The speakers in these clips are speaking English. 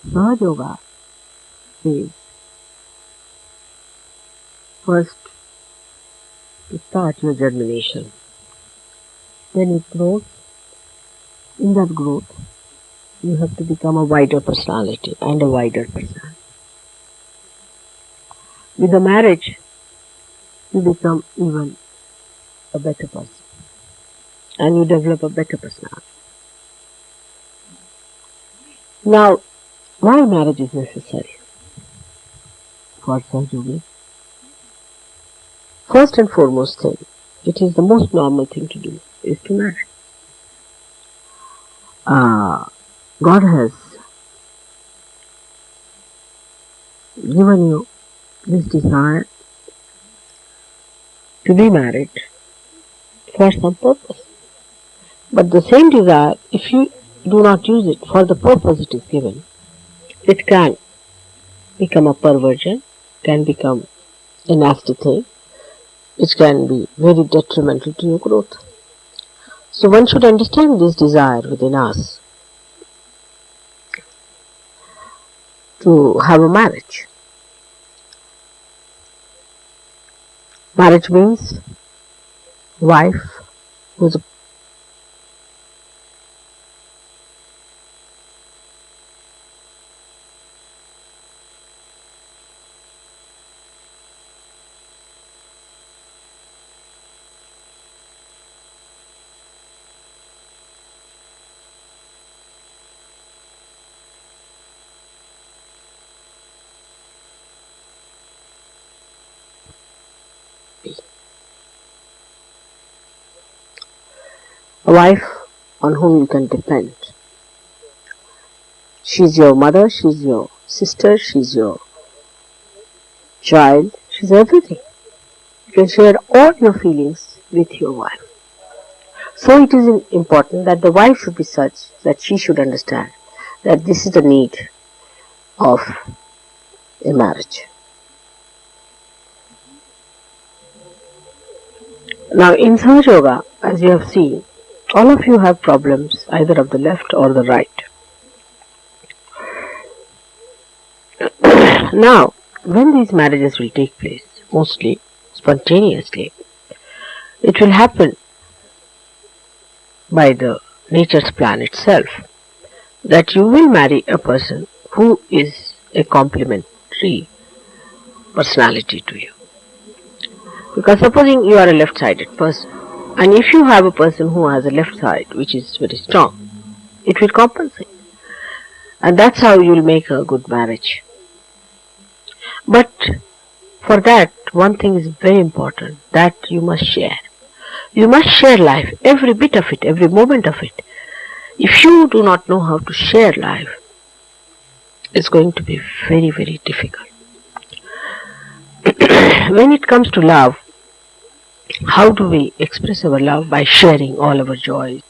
Sahaj Yoga says, first to start your germination, then it grows. In that growth, you have to become a wider personality and a wider person. With the marriage, you become even a better person and you develop a better personality. Now, why marriage is necessary for Sahaj Yogi? First and foremost thing, it is the most normal thing to do, is to marry. God has given you this desire to be married for some purpose. But the same desire, if you do not use it for the purpose it is given, it can become a perversion, can become a nasty thing, which can be very detrimental to your growth. So one should understand this desire within us to have a marriage. Marriage means wife who is a wife on whom you can depend. She's your mother, she's your sister, she's your child, she's everything. You can share all your feelings with your wife. So it is important that the wife should be such that she should understand that this is the need of a marriage. Now in Sahaj Yoga, as you have seen, all of you have problems either of the left or the right. Now, when these marriages will take place, mostly spontaneously, it will happen by the nature's plan itself, that you will marry a person who is a complementary personality to you. Because supposing you are a left-sided person, and if you have a person who has a left side which is very strong, it will compensate. And that's how you will make a good marriage. But for that, one thing is very important, that you must share. You must share life, every bit of it, every moment of it. If you do not know how to share life, is going to be very, very difficult. When it comes to love, how do we express our love? By sharing all our joys.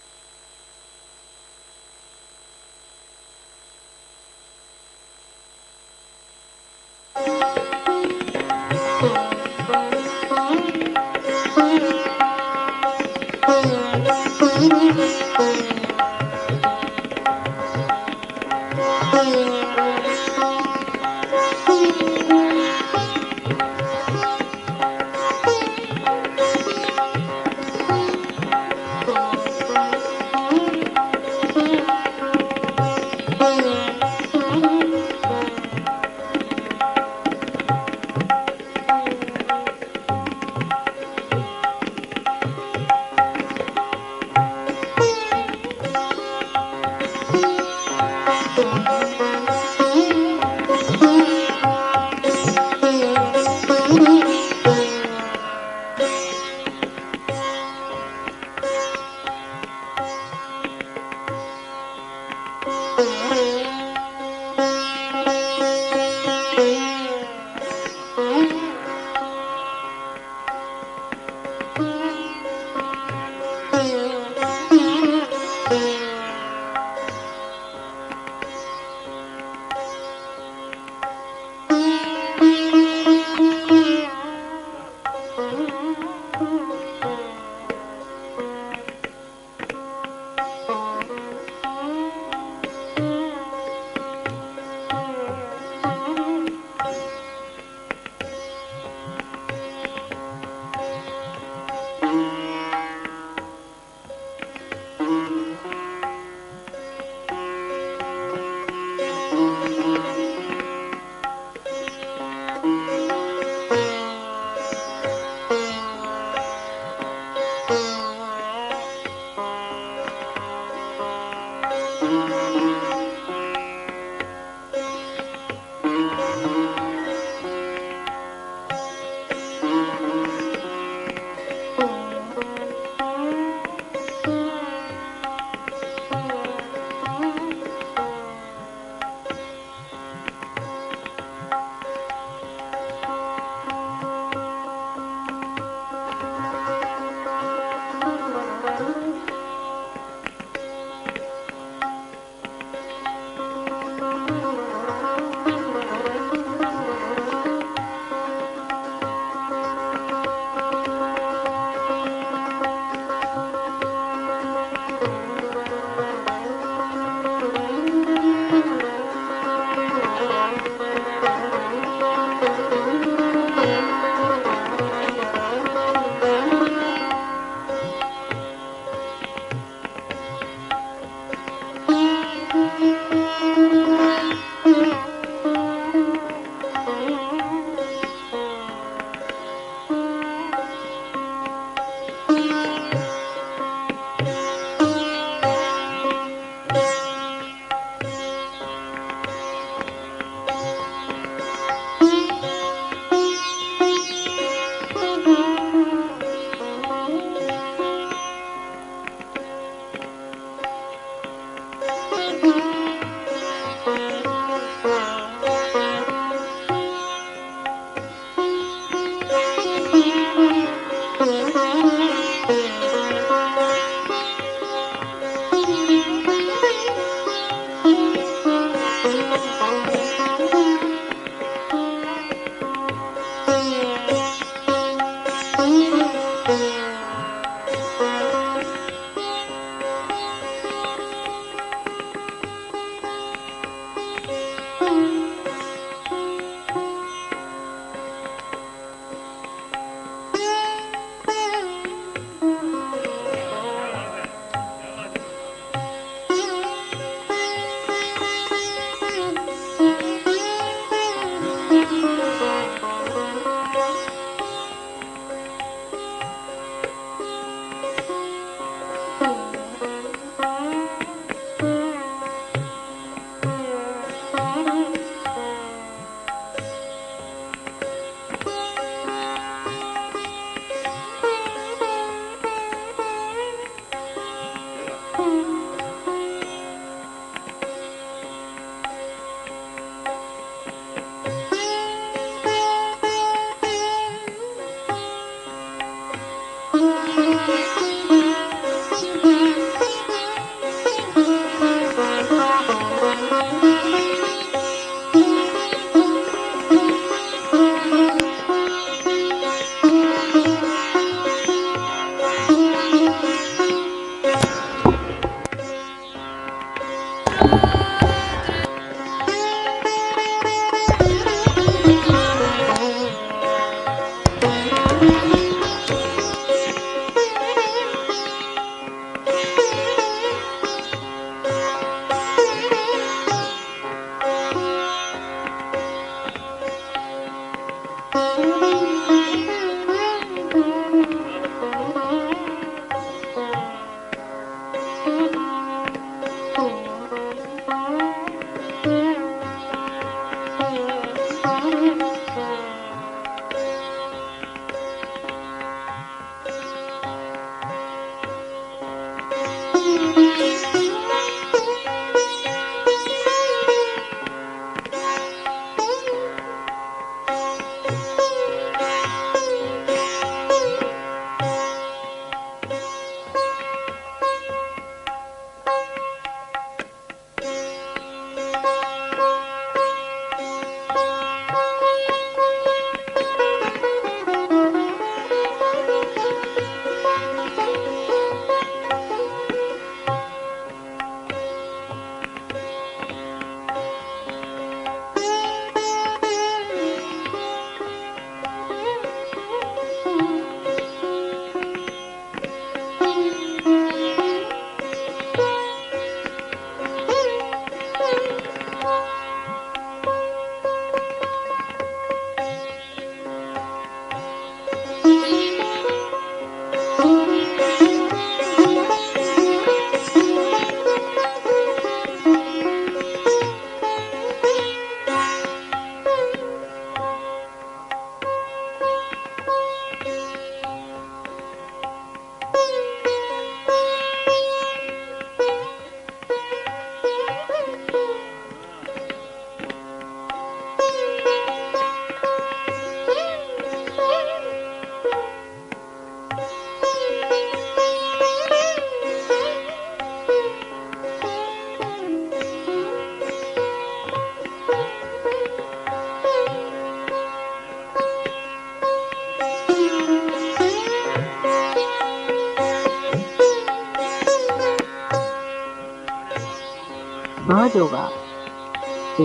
Mahaj Yoga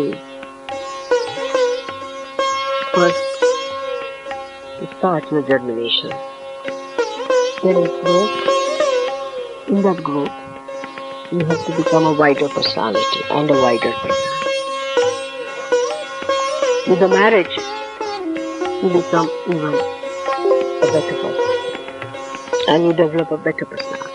is first to start your germination. Then it grows. In that growth, you have to become a wider personality and a wider personality. With the marriage, you become even a better person and you develop a better personality.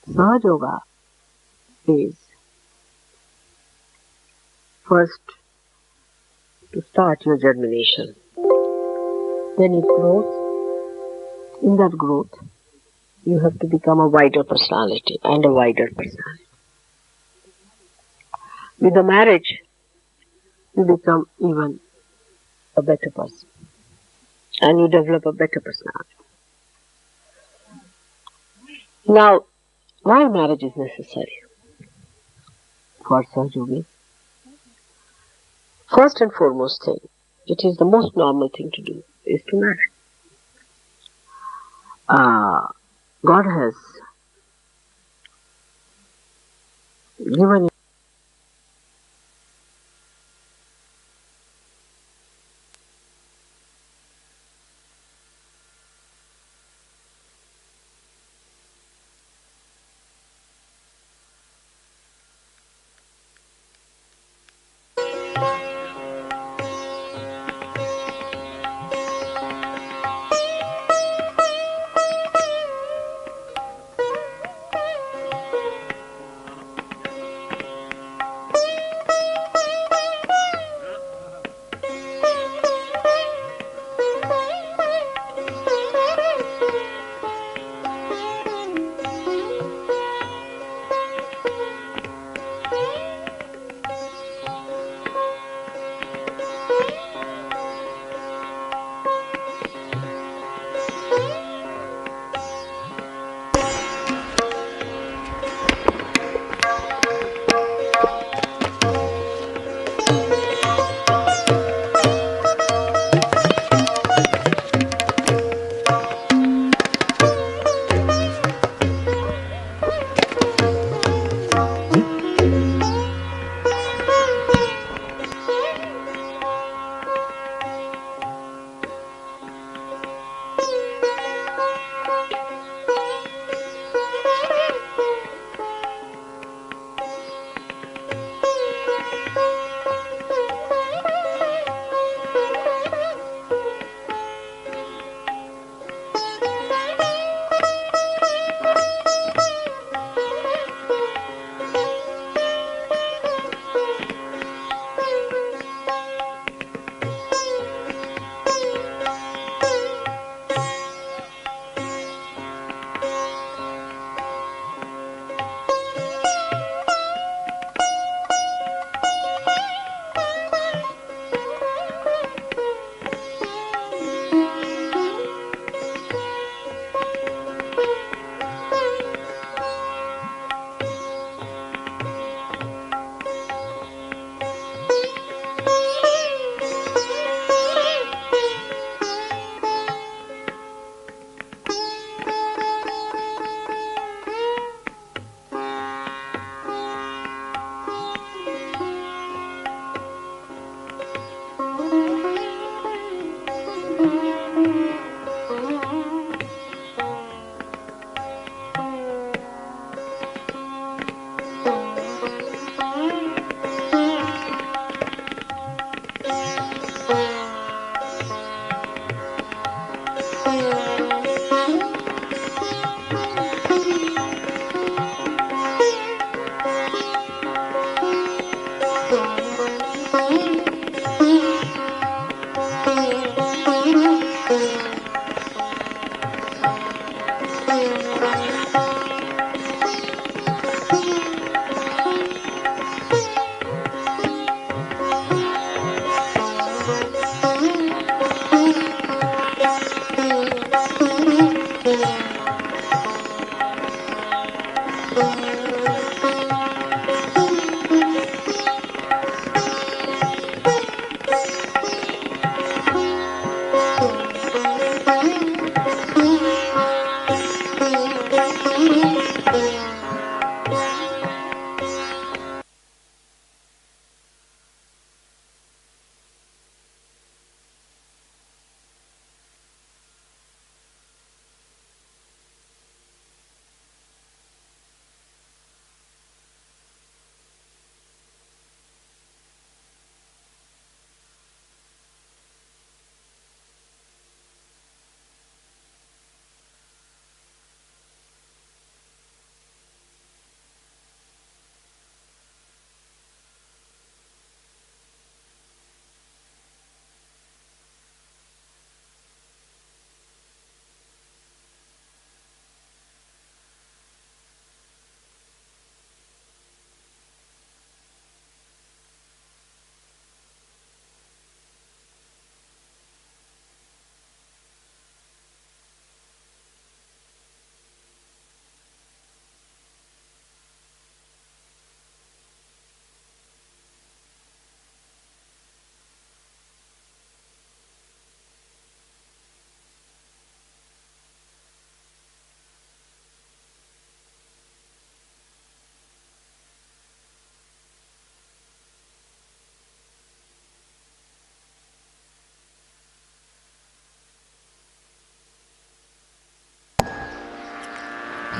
Mahaj Yoga is first to start your germination. Then it grows. In that growth, you have to become a wider personality and a wider personality. With the marriage, you become even a better person and you develop a better personality. Now, why marriage is necessary for Sahaj Yogi? First and foremost thing, it is the most normal thing to do, is to marry. God has given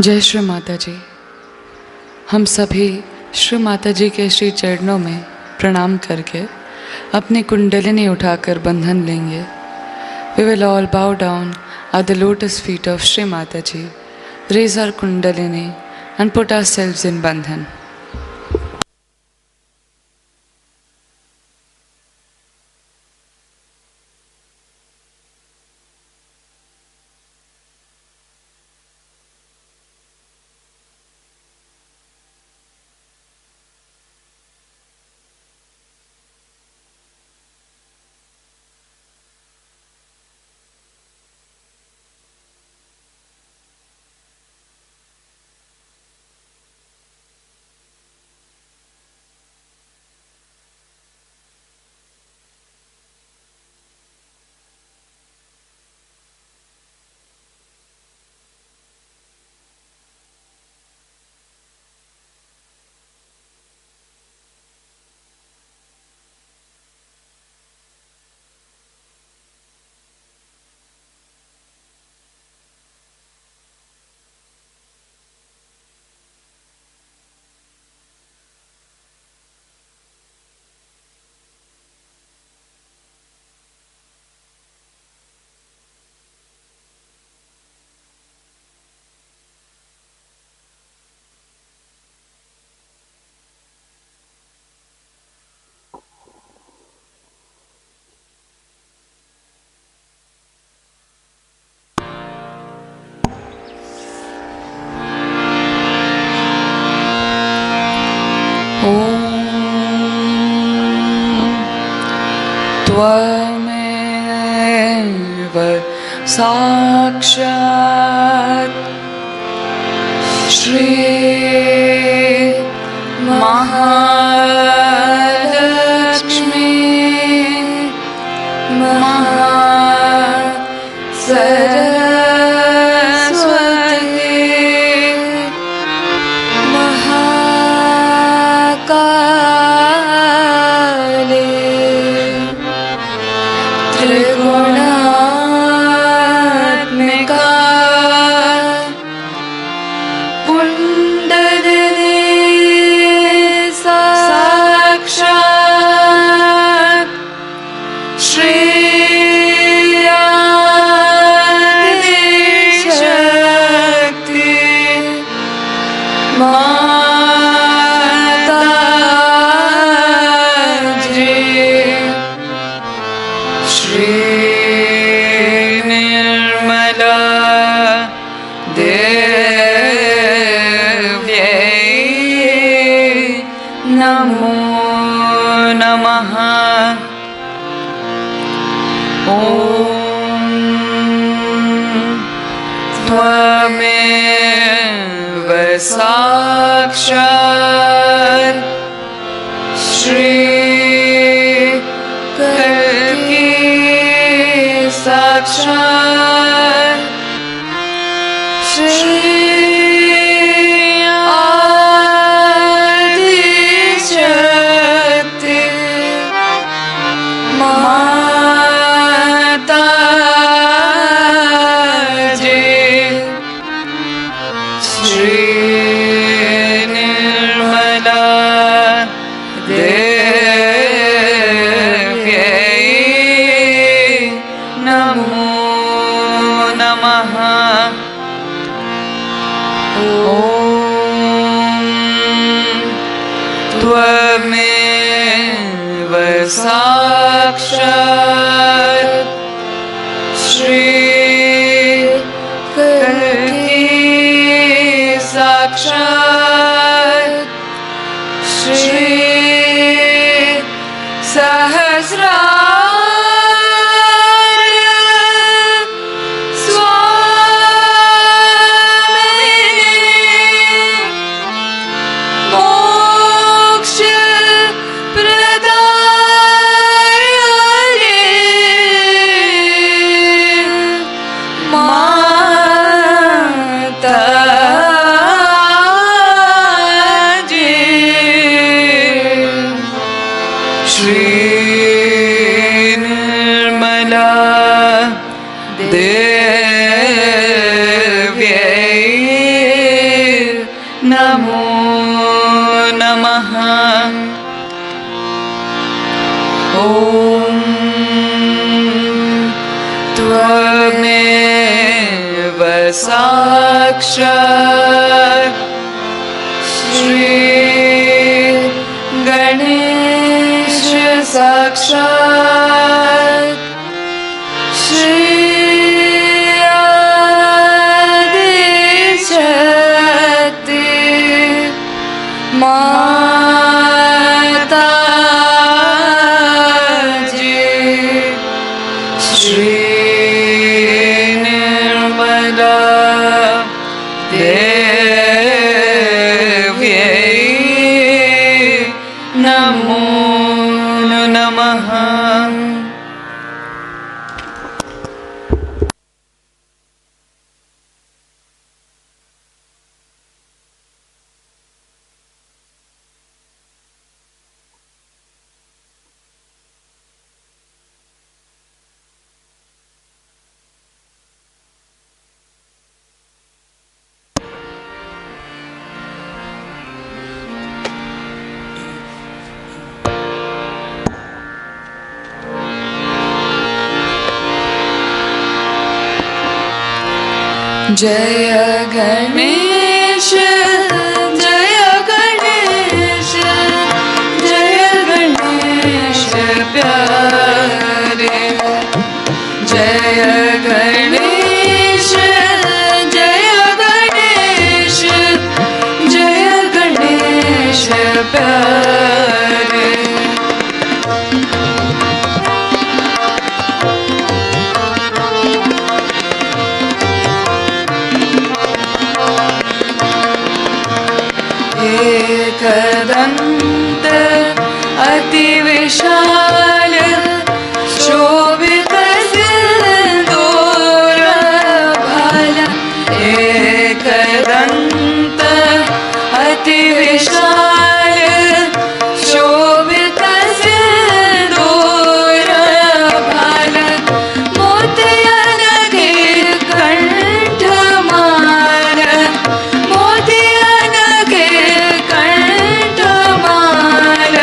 जय श्री माता जी। हम सभी श्री माता जी के श्री चरणों में प्रणाम करके अपनी कुंडलिनी उठाकर बंधन लेंगे। We will all bow down at the lotus feet of Shri Mata Ji, raise our kundalini and put ourselves in bandhan. त्वमेव साक्षात् श्री महालक्ष्मी सरस्वती महाकाली त्रिगुणात्मिका कुंडलिनी साक्षात् श्री कल्कि साक्षात् श्री आदि शक्ति माता जी श्री निर्मला देव्यै नमो नमः। त्वमेव साक्षात् श्री कल्कि साक्षात् श्री सहस्रार स्वामिनी मोक्ष प्रदायिनी माता जी श्री निर्मला देव्यै नमो नमः। ॐ त्वमेव साक्षात् श्री गणेश साक्षात् श्री आदिशक्ति माता जी श्री निर्मला देव्यै नमो नमः। जय गणेश जय गणेश जय गणेश प्यारे जय गणेश जय गणेश जय गणेश प्यारे एकदन्त अति विशाल शोभित सिंदूर भाल एकदन्त अति विशाल शोभित सिंदूर भाल मोतियन के कंठ मार मोतियन के कंठ मार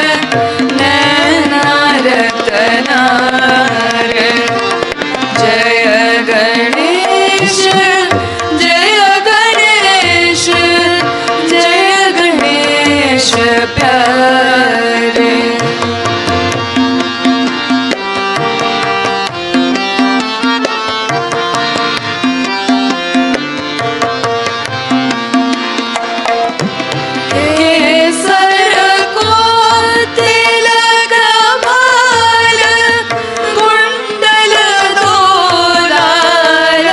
नैना रतनार जय गणेश जय गणेश जय गणेश प्यारे केसर को तिलक माल कुंडल दो लाल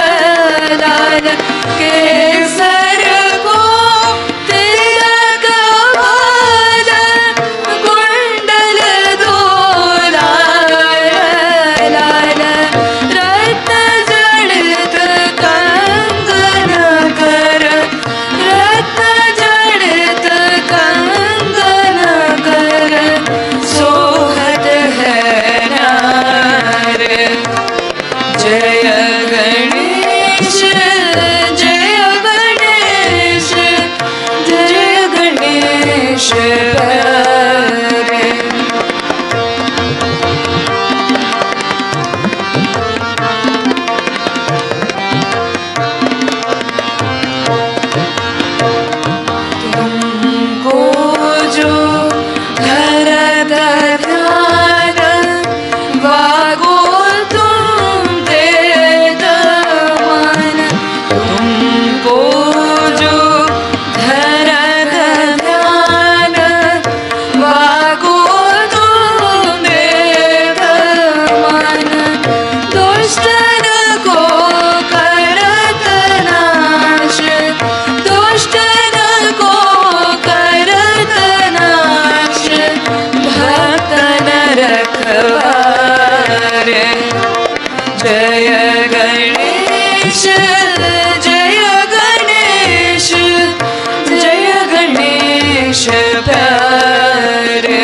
जय गणेश, जय गणेश प्यारे।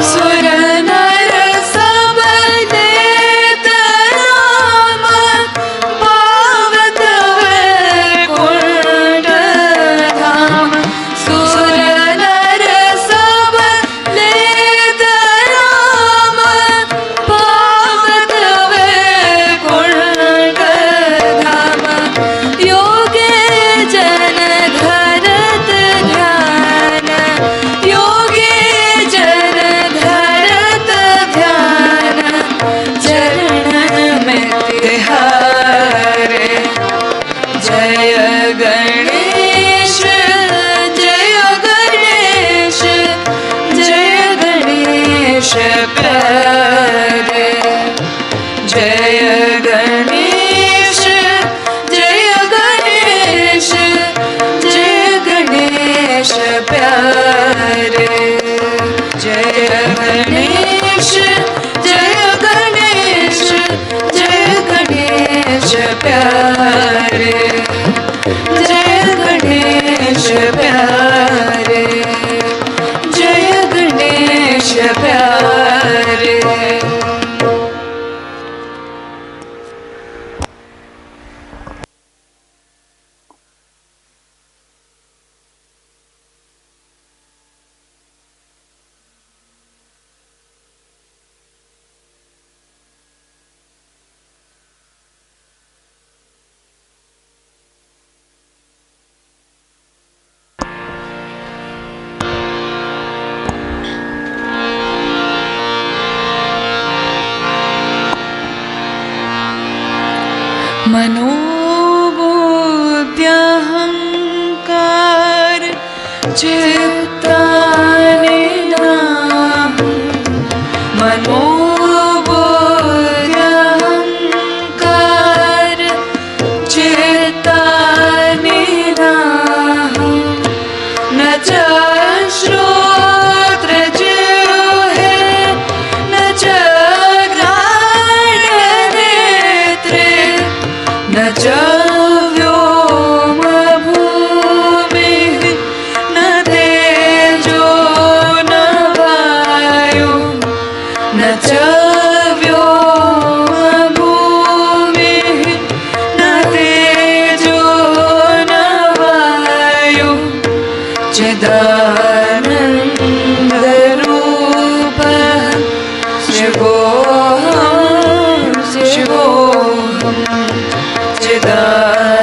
सुर नर सब लेत राम, पावत वैकुंठ धाम। सुर नर सब लेत राम, पावत वैकुंठ धाम। योगे जन धरत ध्यान, योगे जन धरत ध्यान, चरण में तिहारे। जय गणेश, जय गणेश, जय गणेश प्यारे। जय गणेश, जय गणेश, जय गणेश प्यारे। जय गणेश, जय गणेश, जय गणेश प्यारे। जय गणेश प्यारे, जय गणेश प्यारे। मनोबुद्ध्यहंकार चित्तानिनाहं। मनोबुद्ध्यहंकार चित्तानिनाहं। न च श्रोत्र जिह्वे, न च घ्राणनेत्रे, न च व्योम भूमिः, न तेजो न वायुः, न च व्योम भूमिः, न तेजो न वायुः। चिदानन्दरूपः शिवोऽहं, शिवोऽहं। चिदानन्दरूपः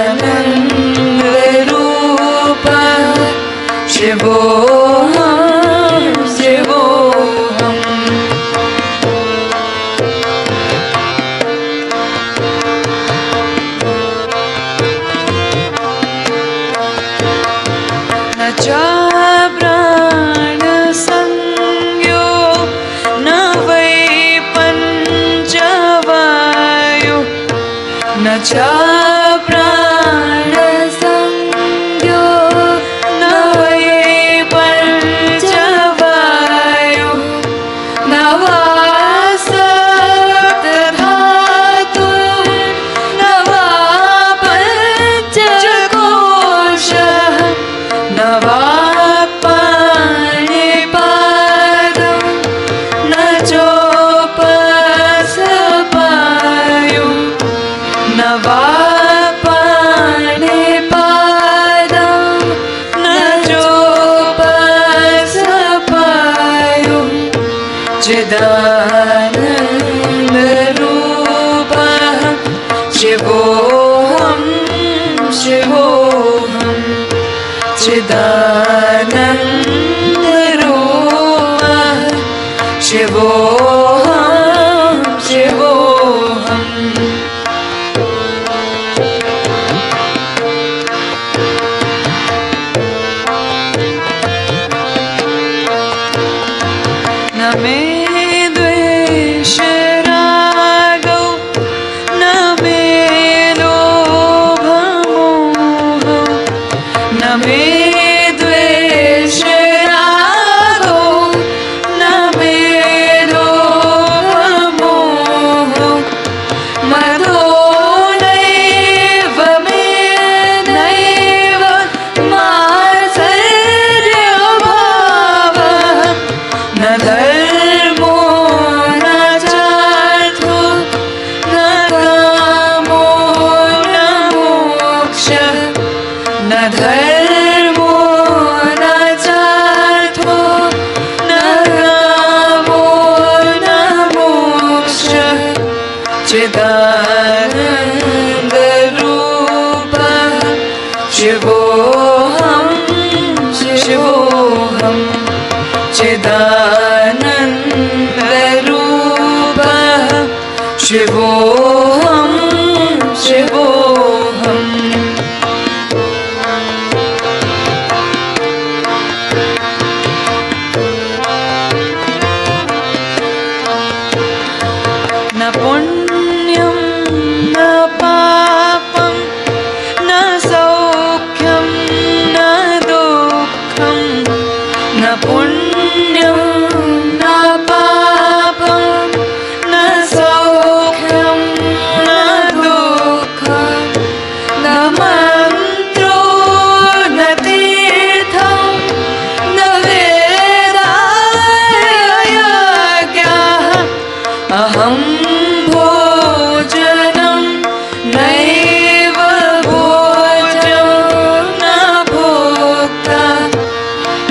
शिवोऽहं, शिवोऽहम्। न च प्राणसंज्ञो, न वै पञ्चवायुः, न च प्राणसंज्ञो, न वै पञ्चवायुः, न वा सप्तधातुः, न वा पञ्चकोशः, न वा पाणिपादं, न चोपसपायुः, न वा पाणिपादं, न चोपसपायुः। चिदानन्दरूपः शिवोऽहं, शिवोऽहम्। चिदानन्दरूपः शिवोऽहं, शिवोऽहम्। न मे द्वे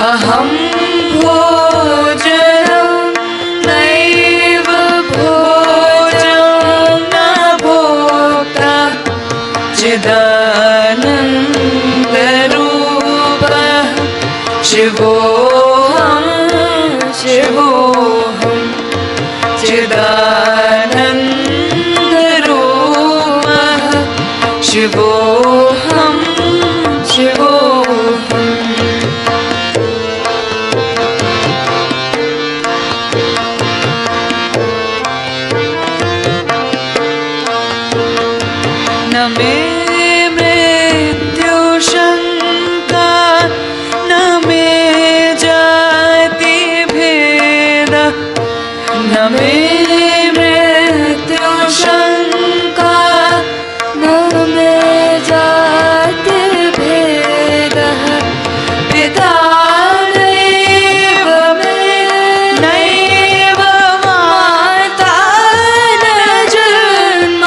अहं भोजनं नैव भोजनं न भोक्ता चिदानन्दरूपः शिवोऽहं शिवोऽहं चिदानन्दरूपः शिवोऽहं शिवोऽहम् न मे मृत्युशङ्का न मे जातिभेदः न मे मृत्युशङ्का न मे जातिभेदः पिता नैव मे नैव माता न जन्म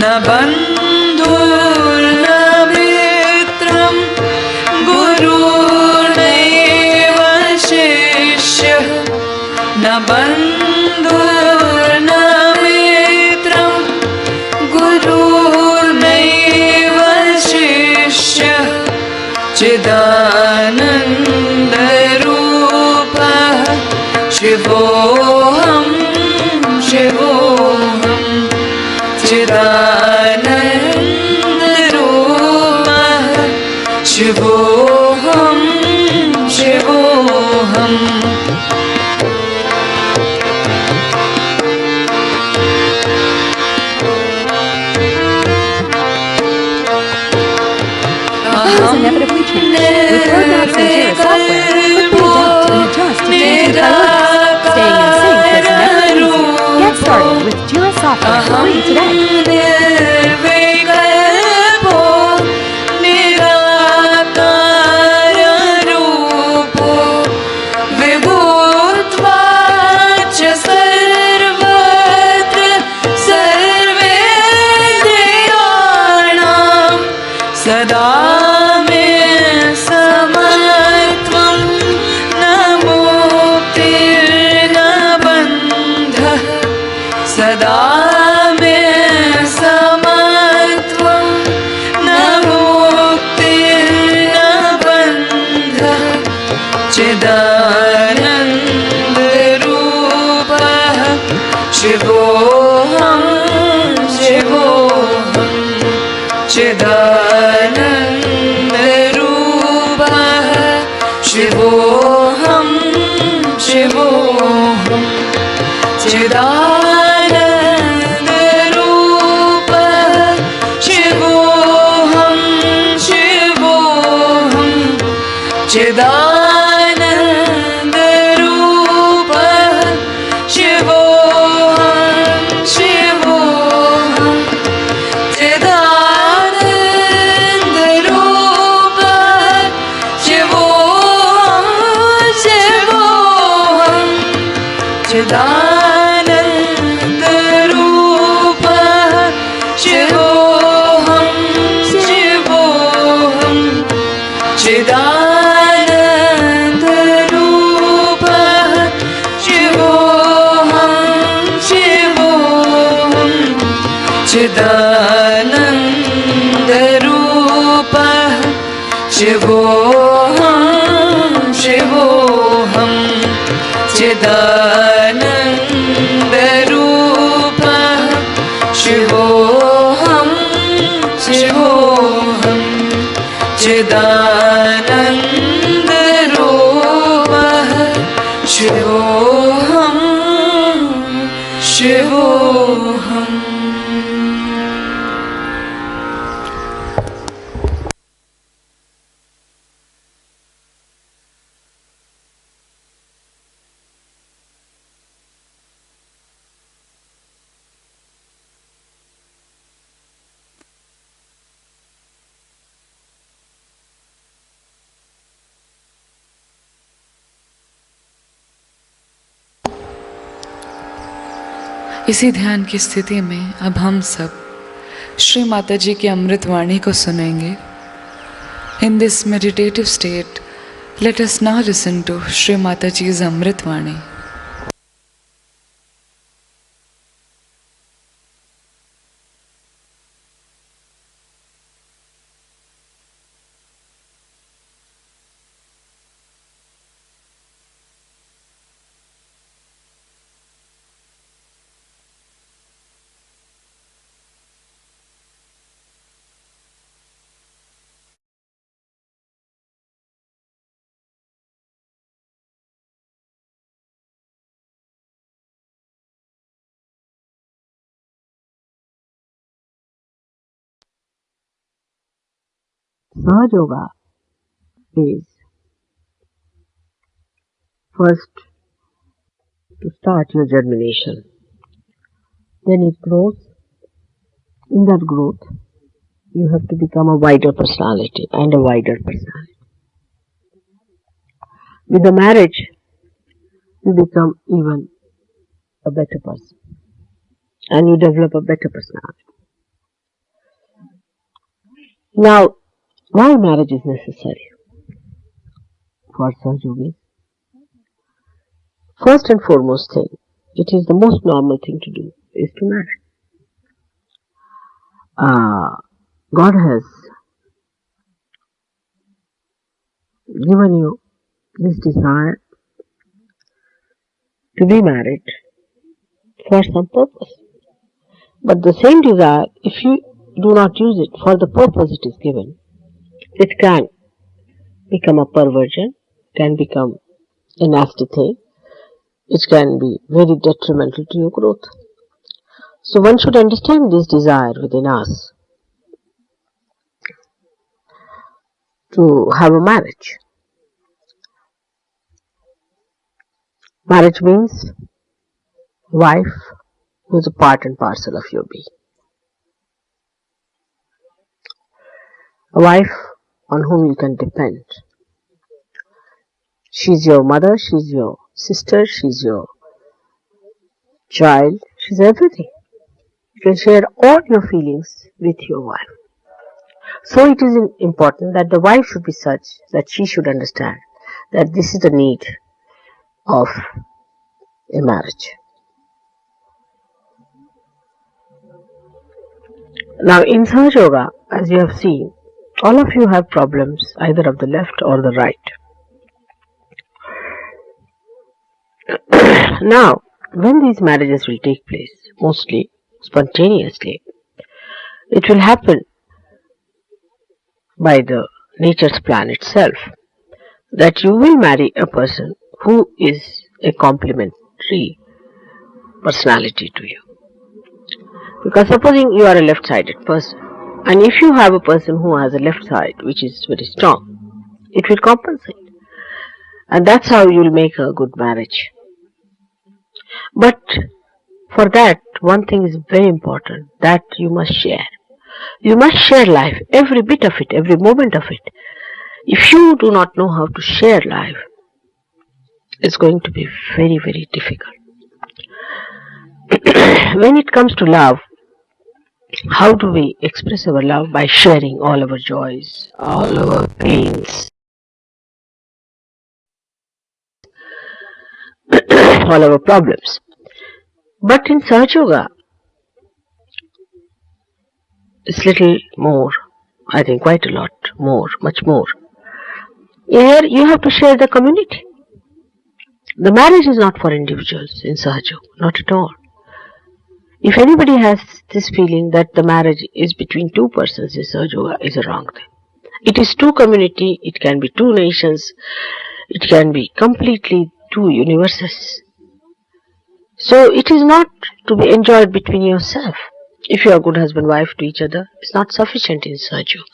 न बन्धुर्न मित्रं गुरुर्नैव शिष्यः न बन्धुर्न मित्रं गुरुर्नैव शिष्यः चिदानन्दरूपः शिवोऽहं शिवोऽहं चिदानन्दरूपः शिवोऽहं शिवोऽहम् Inevitably change. With roadmaps and Jira software, put things out and adjust to changing priorities. Staying in sync is never easy. Get started with Jira software free today. सदा मे समत्वं न मुक्तिर्न बन्धः सदा मे समत्वं न मुक्तिर्न बन्धः चिदानन्दरूपः शिवोऽहं शिवोऽहं चिदानन्दरूपः शिवोऽहं शिवोऽहं चिदानन्दरूपः शिवोऽहं शिवोऽहं चिदानन्दरूपः शिवोऽहं शिवोऽहं चिदानन्दरूपः शिवोऽहं शिवोऽहं चिदानन्दरूपः शिवोऽहं शिवोऽहं चिदानन्दरूपः शिवोऽहं शिवोऽहं चिदानन्दरूपः शिवोऽहं शिवोऽहं चिदानन्दरूपः शिवोऽहं शिवोऽहम् इसी ध्यान की स्थिति में अब हम सब श्री माता जी की अमृत वाणी को सुनेंगे. In this meditative state, Let us now listen to Shri Mataji's Amrit Vani. Sahaja Yoga is first to start your germination. Then it grows. In that growth, you have to become a wider personality and a wider personality. With the marriage, you become even a better person and you develop a better personality. Now, why marriage is necessary for Sahaja Yogis? First and foremost thing, it is the most normal thing to do, is to marry. God has given you this desire to be married for some purpose. But the same desire, if you do not use it for the purpose it is given, it can become a perversion, can become a nasty thing, it can be very detrimental to your growth. So one should understand this desire within us to have a marriage. Marriage means wife who is a part and parcel of your being. A wife on whom you can depend. She's your mother, she's your sister, she's your child, she's everything. You can share all your feelings with your wife. So it is important that the wife should be such that she should understand that this is the need of a marriage. Now in Sahaja Yoga, as you have seen, all of you have problems either of the left or the right. Now, when these marriages will take place, mostly spontaneously, it will happen by the nature's plan itself, that you will marry a person who is a complementary personality to you. Because supposing you are a left-sided person, and if you have a person who has a left side which is very strong, it will compensate. And that's how you will make a good marriage. But for that, one thing is very important, that you must share. You must share life, every bit of it, every moment of it. If you do not know how to share life, it's going to be very, very difficult. When it comes to love, how do we express our love? By sharing all our joys, all our pains, all our problems. But in Sahaja Yoga, it's little more, I think quite a lot more, much more. Here you have to share the community. The marriage is not for individuals in Sahaja Yoga, not at all. If anybody has this feeling that the marriage is between two persons in Sahaja Yoga, is a wrong thing. It is two community, it can be two nations, it can be completely two universes. So it is not to be enjoyed between yourself. If you are good husband-wife to each other, it's not sufficient in Sahaja Yoga.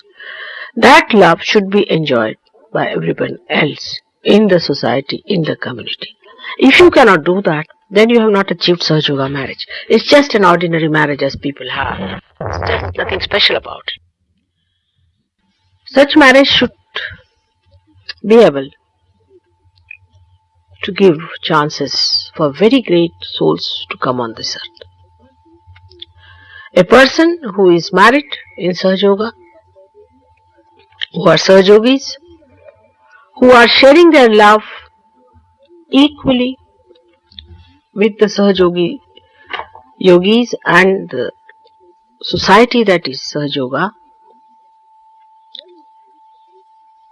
That love should be enjoyed by everyone else in the society, in the community. If you cannot do that, then you have not achieved Sahaja Yoga marriage. It's just an ordinary marriage as people have. It's just nothing special about it. Such marriage should be able to give chances for very great souls to come on this earth. A person who is married in Sahaja Yoga, who are Sahaja Yogis, who are sharing their love equally with the Sahajogi yogis and the society that is Sahajoga,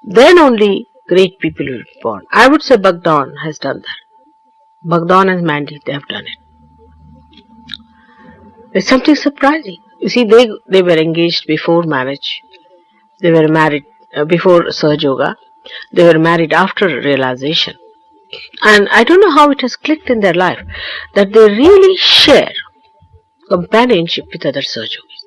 then only great people will be born. I would say Bhagwan has done that. Bhagwan and Mandy, they have done it. It's something surprising. You see, they were engaged before marriage. They were married before Sahajoga. They were married after realization. And I don't know how it has clicked in their life that they really share companionship with other Sahajogis.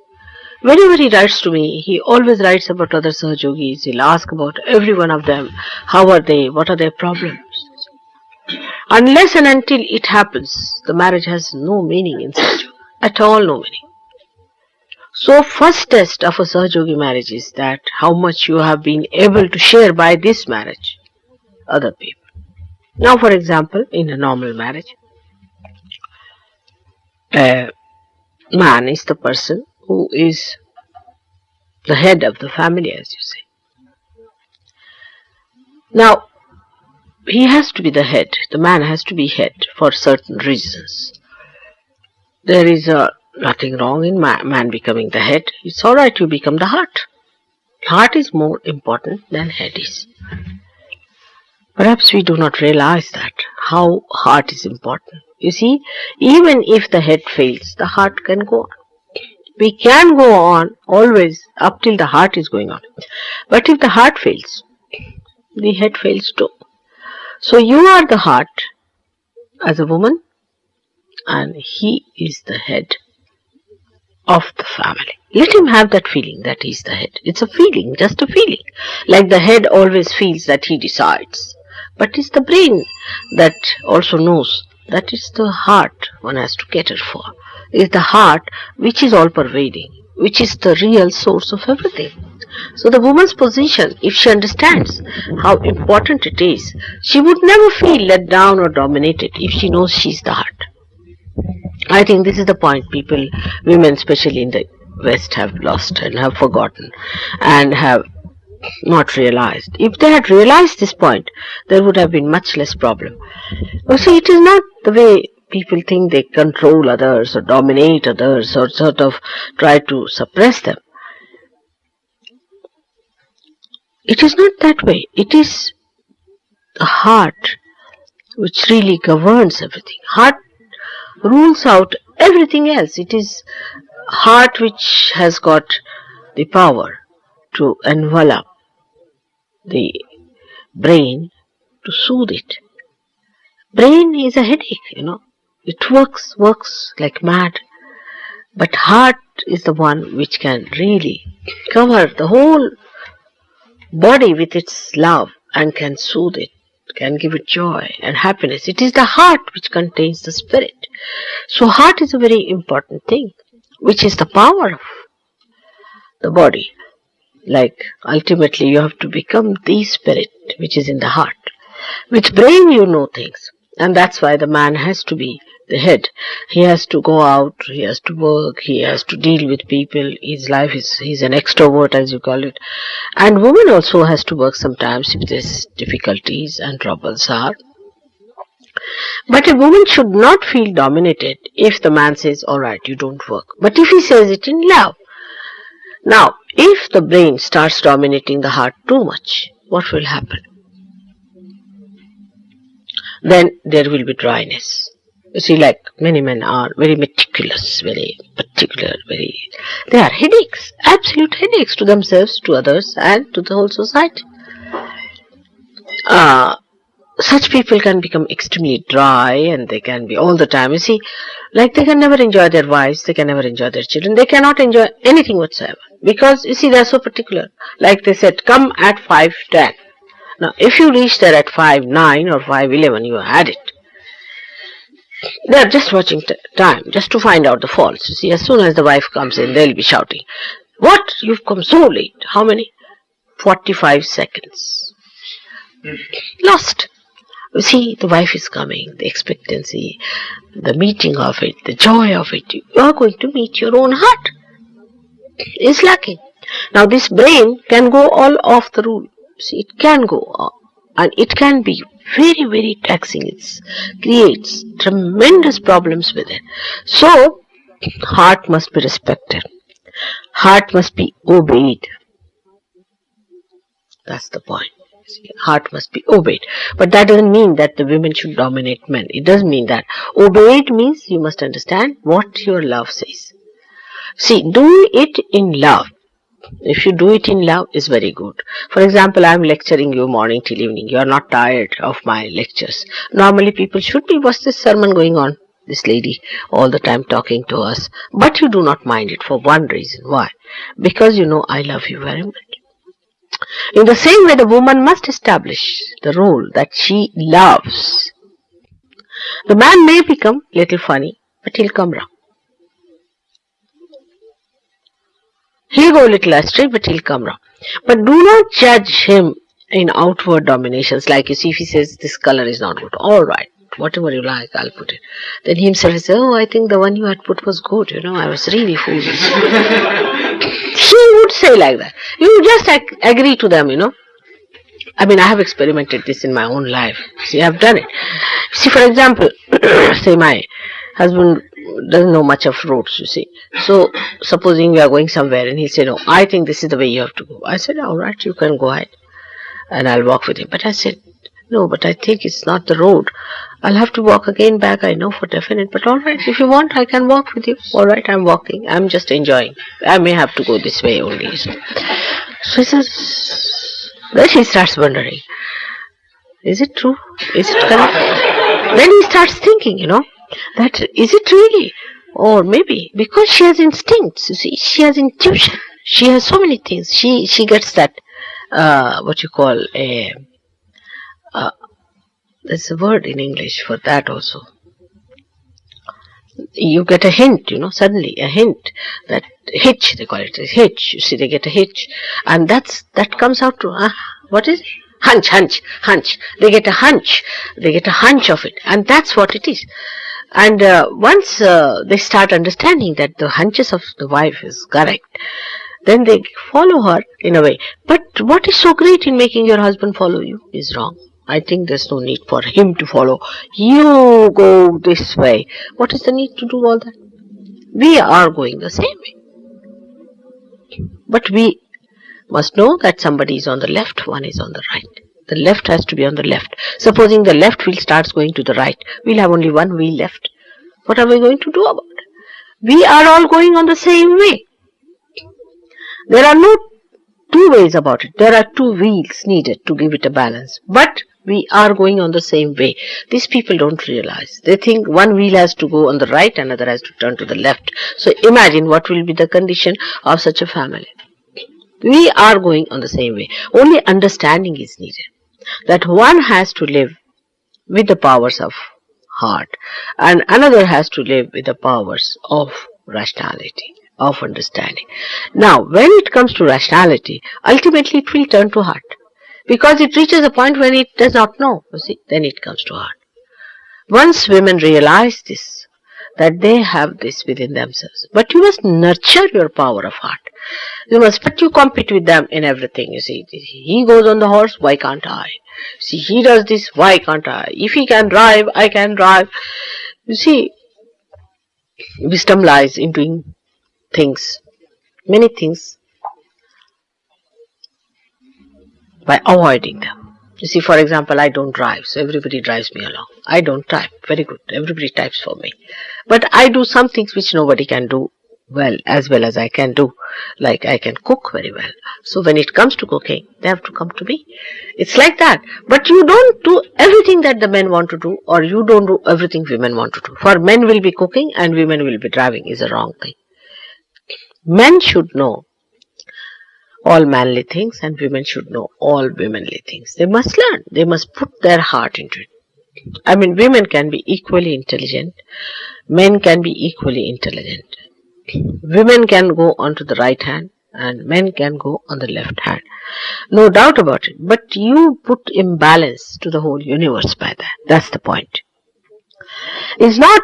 Whenever he writes to me, he always writes about other Sahajogis. He'll ask about every one of them. How are they? What are their problems? Unless and until it happens, the marriage has no meaning in Sahajoga. At all no meaning. So first test of a Sahajogi marriage is that how much you have been able to share by this marriage other people. Now for example, in a normal marriage, a man is the person who is the head of the family, as you say. Now, he has to be the head. The man has to be head for certain reasons. There is nothing wrong in man becoming the head. It's alright you become the heart. Heart is more important than head is. Perhaps we do not realize that, how heart is important. You see, even if the head fails, the heart can go on. We can go on always up till the heart is going on. But if the heart fails, the head fails too. So you are the heart as a woman, and he is the head of the family. Let him have that feeling that he is the head. It's a feeling, just a feeling. Like the head always feels that he decides. But it's the brain that also knows that it's the heart one has to cater for. It's the heart which is all pervading, which is the real source of everything. So the woman's position, if she understands how important it is, she would never feel let down or dominated if she knows she's the heart. I think this is the point people, women especially in the West, have lost and have forgotten and have not realized. If they had realized this point, there would have been much less problem. You see, it is not the way people think they control others or dominate others or sort of try to suppress them. It is not that way. It is the heart which really governs everything. Heart rules out everything else. It is heart which has got the power to envelop the brain, to soothe it. Brain is a headache, It works like mad. But heart is the one which can really cover the whole body with its love and can soothe it, can give it joy and happiness. It is the heart which contains the spirit. So heart is a very important thing, which is the power of the body. Like ultimately you have to become the spirit which is in the heart. With brain you know things, and that's why the man has to be the head. He has to go out, he has to work, he has to deal with people. His life is, he's an extrovert as you call it. And woman also has to work sometimes if there's difficulties and troubles are. But a woman should not feel dominated if the man says, alright, you don't work. But if he says it in love. Now, if the brain starts dominating the heart too much, what will happen? Then there will be dryness. You see, like many men are very meticulous, very particular, they are headaches, absolute headaches to themselves, to others, and to the whole society. Such people can become extremely dry, and they can be all the time, you see, like they can never enjoy their wives, they can never enjoy their children, they cannot enjoy anything whatsoever. Because, you see, they are so particular. Like they said, come at 5:10. Now, if you reach there at 5:09 or 5:11, you had it. They are just watching time, just to find out the faults. You see, as soon as the wife comes in, they'll be shouting, what? You've come so late. How many? 45 seconds. Lost. You see, the wife is coming, the expectancy, the meeting of it, the joy of it. You are going to meet your own heart. Is lacking. Now this brain can go all off the rule. See, it can go and it can be very, very taxing. It creates tremendous problems with it. So, heart must be respected. Heart must be obeyed. That's the point. Heart must be obeyed. But that doesn't mean that the women should dominate men. It doesn't mean that. Obeyed means you must understand what your love says. See, do it in love. If you do it in love, is very good. For example, I am lecturing you morning till evening. You are not tired of my lectures. Normally people should be, what's this sermon going on? This lady all the time talking to us. But you do not mind it for one reason. Why? Because you know I love you very much. In the same way, the woman must establish the role that she loves. The man may become little funny, but he'll come round. He'll go a little astray, but he'll come round. But do not judge him in outward dominations. Like you see, if he says, this color is not good. All right, whatever you like, I'll put it. Then he himself says, oh, I think the one you had put was good. You know, I was really foolish. He would say like that. You just agree to them, you know. I mean, I have experimented this in my own life. See, I have done it. See, for example, say my husband doesn't know much of roads, you see. So, supposing we are going somewhere and he said, no, I think this is the way you have to go. I said, all right, you can go ahead. And I'll walk with him. But I said, no, but I think it's not the road. I'll have to walk again back, I know for definite. But all right, if you want, I can walk with you. All right, I'm walking. I'm just enjoying. I may have to go this way only. So he says, then he starts wondering, is it true? Is it correct? Then he starts thinking, you know, that is it really? Or maybe because she has instincts, you see, she has intuition. She has so many things. She gets that, what you call a... there's a word in English for that also. You get a hint, you know, suddenly a hint, that hitch, they call it a hitch. You see, they get a hitch, and that comes out to what is it? Hunch. They get a hunch. They get a hunch of it, and that's what it is. And once they start understanding that the hunches of the wife is correct, then they follow her in a way. But what is so great in making your husband follow you is wrong. I think there's no need for him to follow. You go this way. What is the need to do all that? We are going the same way. But we must know that somebody is on the left, one is on the right. The left has to be on the left. Supposing the left wheel starts going to the right, we'll have only one wheel left. What are we going to do about it? We are all going on the same way. There are no two ways about it. There are two wheels needed to give it a balance. But we are going on the same way. These people don't realize. They think one wheel has to go on the right, another has to turn to the left. So imagine what will be the condition of such a family. We are going on the same way. Only understanding is needed. That one has to live with the powers of heart and another has to live with the powers of rationality, of understanding. Now, when it comes to rationality, ultimately it will turn to heart. Because it reaches a point when it does not know, you see, then it comes to heart. Once women realize this, that they have this within themselves, but you must nurture your power of heart. You must, but you compete with them in everything, you see. He goes on the horse, why can't I? See, he does this, why can't I? If he can drive, I can drive. You see, wisdom lies in doing things, many things, by avoiding them. You see, for example, I don't drive, so everybody drives me along. I don't type, very good, everybody types for me. But I do some things which nobody can do well as I can do. Like I can cook very well. So when it comes to cooking, they have to come to me. It's like that. But you don't do everything that the men want to do, or you don't do everything women want to do. For men will be cooking and women will be driving is a wrong thing. Men should know all manly things and women should know all womanly things. They must learn. They must put their heart into it. I mean, women can be equally intelligent. Men can be equally intelligent. Women can go onto the right hand and men can go on the left hand. No doubt about it. But you put imbalance to the whole universe by that. That's the point. It's not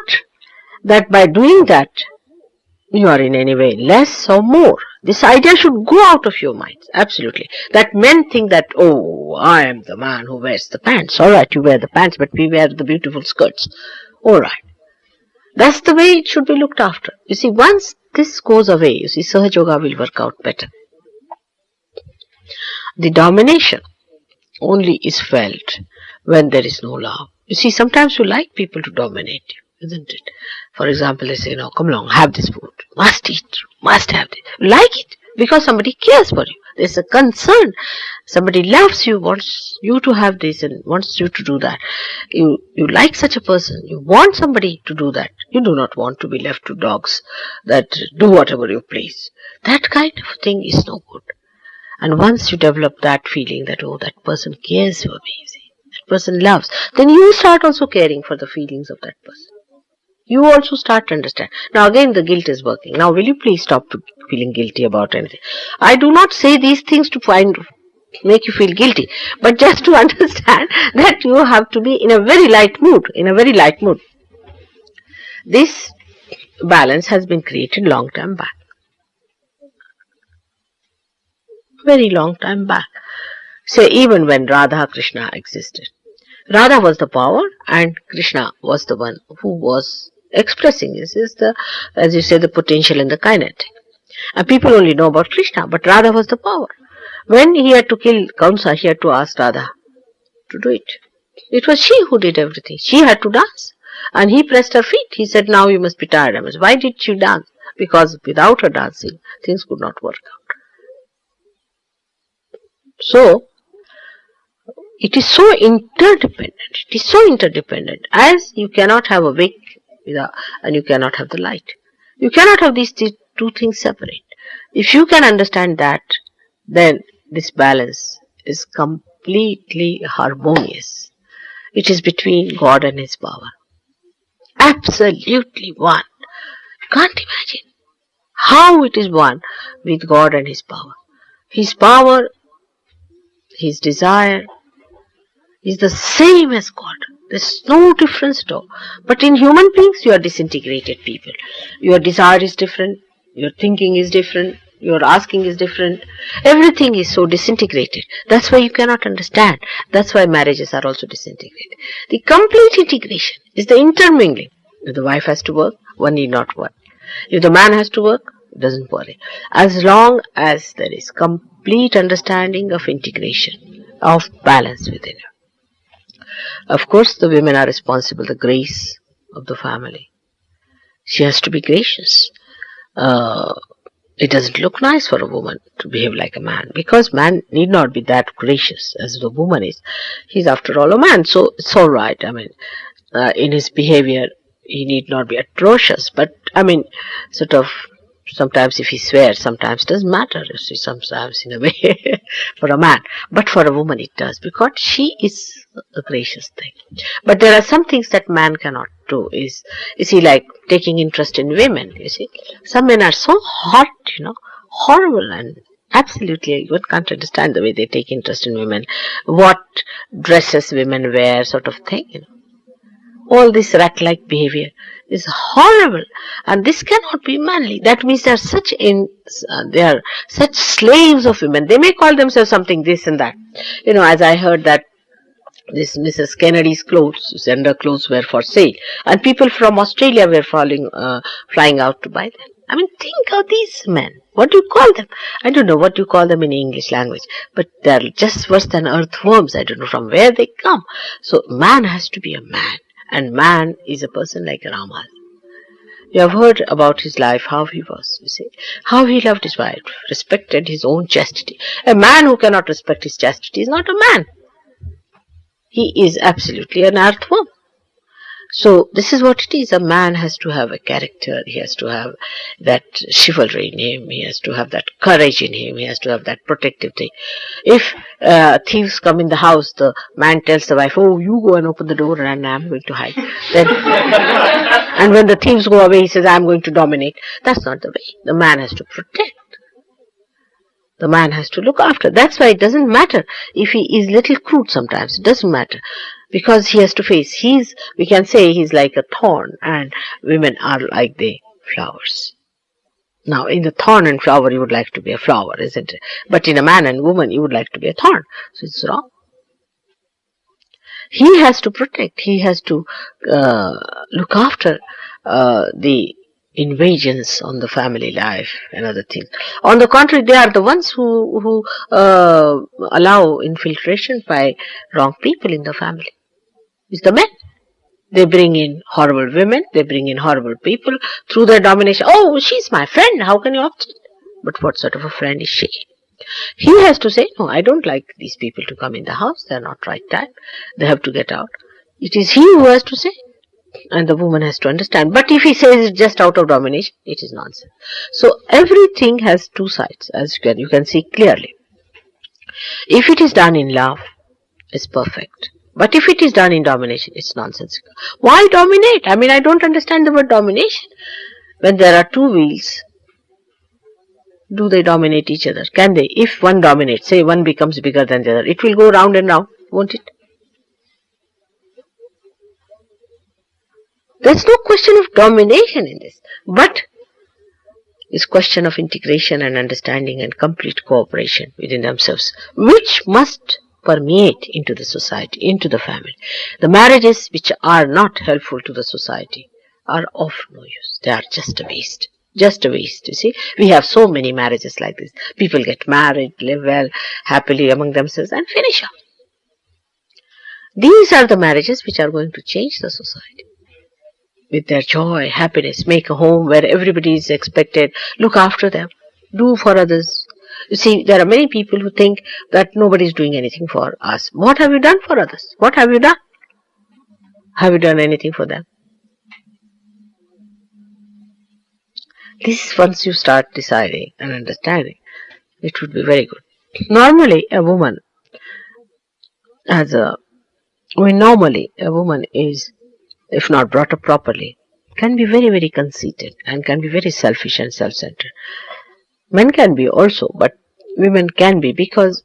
that by doing that you are in any way less or more. This idea should go out of your minds, absolutely. That men think that, oh, I am the man who wears the pants. Alright, you wear the pants, but we wear the beautiful skirts. Alright. That's the way it should be looked after. You see, once this goes away, you see, Sahaja Yoga will work out better. The domination only is felt when there is no love. You see, sometimes you like people to dominate you, isn't it? For example, they say, no, come along, have this food. Must eat, must have this. You like it because somebody cares for you. There's a concern. Somebody loves you, wants you to have this and wants you to do that. You like such a person. You want somebody to do that. You do not want to be left to dogs that do whatever you please. That kind of thing is no good. And once you develop that feeling that, oh, that person cares for me, see, that person loves, then you start also caring for the feelings of that person. You also start to understand. Now again the guilt is working. Now will you please stop feeling guilty about anything? I do not say these things to make you feel guilty, but just to understand that you have to be in a very light mood, This balance has been created long time back. Very long time back. Say even when Radha Krishna existed. Radha was the power and Krishna was the one who was expressing this is the, as you say, the potential and the kinetic. And people only know about Krishna, but Radha was the power. When he had to kill Kamsa, he had to ask Radha to do it. It was she who did everything. She had to dance. And he pressed her feet. He said, now you must be tired. I mean, why did she dance? Because without her dancing, things could not work out. So, it is so interdependent. As you cannot have a wick and you cannot have the light. You cannot have these two things separate. If you can understand that, then this balance is completely harmonious. It is between God and His power. Absolutely one. You can't imagine how it is one with God and His power. His power, His desire is the same as God. There's no difference at all. But in human beings, you are disintegrated people. Your desire is different. Your thinking is different. Your asking is different. Everything is so disintegrated. That's why you cannot understand. That's why marriages are also disintegrated. The complete integration is the intermingling. If the wife has to work, one need not work. If the man has to work, it doesn't worry. As long as there is complete understanding of integration, of balance within you. Of course, the women are responsible, the grace of the family. She has to be gracious. It doesn't look nice for a woman to behave like a man, because man need not be that gracious as the woman is. He's after all a man, so it's all right. I mean, in his behavior, he need not be atrocious, but I mean, sort of, sometimes if he swears, sometimes it doesn't matter, you see, sometimes in a way, for a man. But for a woman it does, because she is a gracious thing. But there are some things that man cannot do, is he like taking interest in women, you see. Some men are so hot, horrible, and absolutely, one can't understand the way they take interest in women. What dresses women wear, sort of thing, All this rat-like behavior is horrible, and this cannot be manly. That means they are such slaves of women. They may call themselves something this and that. As I heard that this Mrs. Kennedy's clothes, underclothes were for sale, and people from Australia were flying out to buy them. I mean, think of these men. What do you call them? I don't know what you call them in English language, but they're just worse than earthworms. I don't know from where they come. So man has to be a man. And man is a person like Rama. You have heard about his life, how he was, you see. How he loved his wife, respected his own chastity. A man who cannot respect his chastity is not a man. He is absolutely an earthworm. So this is what it is. A man has to have a character. He has to have that chivalry in him. He has to have that courage in him. He has to have that protective thing. If thieves come in the house, the man tells the wife, oh, you go and open the door and I'm going to hide. Then, and when the thieves go away, he says, I'm going to dominate. That's not the way. The man has to protect. The man has to look after. That's why it doesn't matter if he is little crude sometimes. It doesn't matter. Because he has to face, we can say he's like a thorn and women are like the flowers. Now, in the thorn and flower, you would like to be a flower, isn't it? But in a man and woman, you would like to be a thorn. So it's wrong. He has to protect. He has to look after the invasions on the family life and other things. On the contrary, they are the ones who allow infiltration by wrong people in the family. It's the men. They bring in horrible women, they bring in horrible people through their domination. Oh, she's my friend, how can you object? But what sort of a friend is she? He has to say, no, I don't like these people to come in the house, they're not right time, they have to get out. It is he who has to say, and the woman has to understand. But if he says it just out of domination, it is nonsense. So everything has two sides, as you can see clearly. If it is done in love, it's perfect. But if it is done in domination, it's nonsensical. Why dominate? I mean, I don't understand the word domination. When there are two wheels, do they dominate each other? Can they? If one dominates, say one becomes bigger than the other, it will go round and round, won't it? There's no question of domination in this, but it's question of integration and understanding and complete cooperation within themselves, which must permeate into the society, into the family. The marriages which are not helpful to the society are of no use. They are just a waste. Just a waste, you see. We have so many marriages like this. People get married, live well, happily among themselves and finish up. These are the marriages which are going to change the society. With their joy, happiness, make a home where everybody is expected, look after them, do for others. You see, there are many people who think that nobody is doing anything for us. What have you done for others? What have you done? Have you done anything for them? This, once you start deciding and understanding, it would be very good. Normally, a woman is, if not brought up properly, can be very, very conceited and can be very selfish and self-centered. Men can be also, but women can be, because,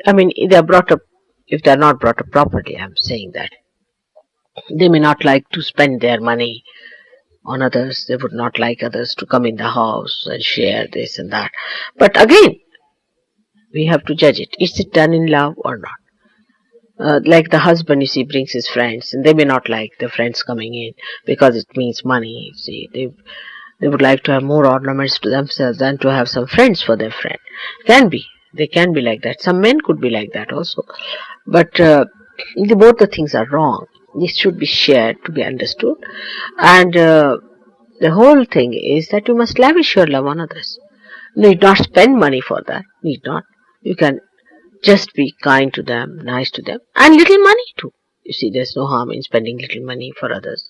I mean, they are brought up, if they are not brought up properly, I am saying that. They may not like to spend their money on others. They would not like others to come in the house and share this and that. But again, we have to judge it. Is it done in love or not? Like the husband, you see, brings his friends, and they may not like the friends coming in because it means money. You see, they would like to have more ornaments to themselves than to have some friends for their friend. Can be. They can be like that. Some men could be like that also. But both the things are wrong. This should be shared to be understood. And the whole thing is that you must lavish your love on others. Need not spend money for that. Need not. You can just be kind to them, nice to them, and little money too. You see, there's no harm in spending little money for others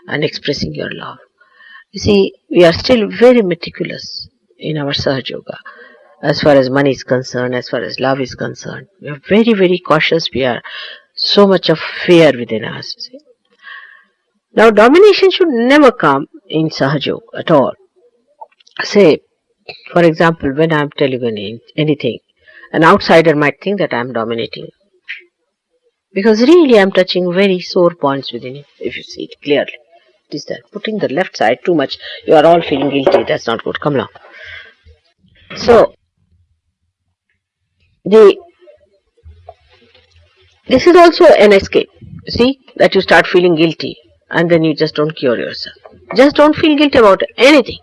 and expressing your love. You see, we are still very meticulous in our Sahaja Yoga as far as money is concerned, as far as love is concerned. We are very, very cautious. We are so much of fear within us. You see. Now, domination should never come in Sahaja Yoga at all. Say, for example, when I am telling anything, an outsider might think that I am dominating. Because really I am touching very sore points within you, if you see it clearly. It is that putting the left side too much, you are all feeling guilty. That's not good. Come along. So, this is also an escape. See, that you start feeling guilty and then you just don't cure yourself. Just don't feel guilty about anything.